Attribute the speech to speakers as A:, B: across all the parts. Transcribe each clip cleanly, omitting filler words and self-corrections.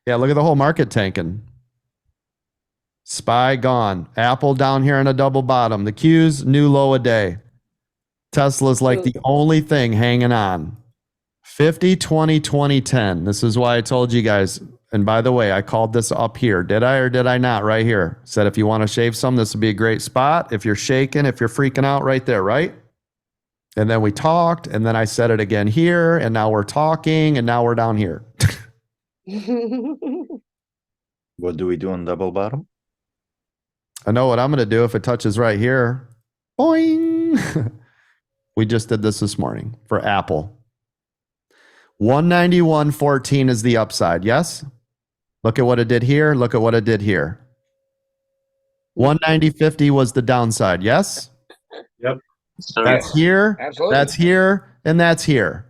A: Yeah, look at the whole market tanking. SPY gone. Apple down here in a double bottom. The Q's new low a day. Tesla's like the only thing hanging on. 50, 20, 20, 10. This is why I told you guys. And by the way, I called this up here. Did I or did I not? Right here. Said if you want to shave some, this would be a great spot. If you're shaking, if you're freaking out, right there, right? And then we talked, and then I said it again here, and now we're talking, and now we're down here.
B: What do we do on double bottom?
A: I know what I'm going to do if it touches right here. Boing. We just did this morning for Apple. 191.14 is the upside. Yes? Look at what it did here. Look at what it did here. 190.50 was the downside. Yes?
B: Yep.
A: That's here.
C: Absolutely.
A: That's here. And that's here.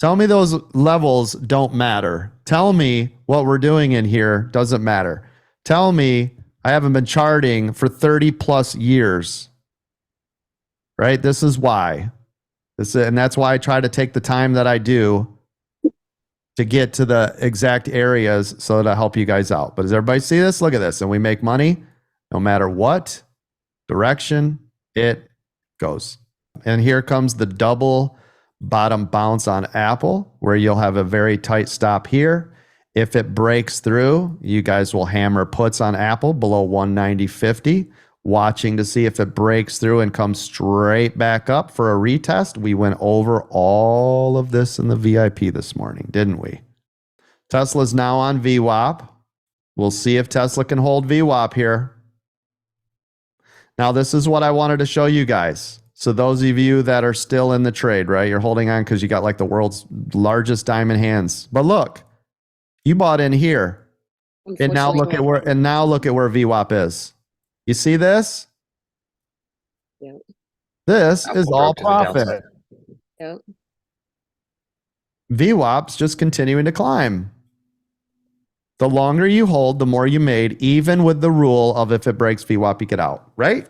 A: Tell me those levels don't matter. Tell me what we're doing in here doesn't matter. Tell me I haven't been charting for 30 plus years. Right? This is why. And that's why I try to take the time that I do to get to the exact areas so that I help you guys out. But does everybody see this? Look at this. And we make money no matter what direction it goes. And here comes the double bottom bounce on Apple, where you'll have a very tight stop here. If it breaks through, you guys will hammer puts on Apple below 190.50, watching to see if it breaks through and comes straight back up for a retest. We went over all of this in the VIP this morning, didn't we? Tesla's now on VWAP. We'll see if Tesla can hold VWAP here. Now, this is what I wanted to show you guys. So those of you that are still in the trade, right? You're holding on because you got like the world's largest diamond hands. But look, you bought in here. And now look at where VWAP is. You see this?
C: Yep.
A: This is all profit.
C: Yep.
A: VWAP's just continuing to climb. The longer you hold, the more you made, even with the rule of if it breaks VWAP, you get out, right?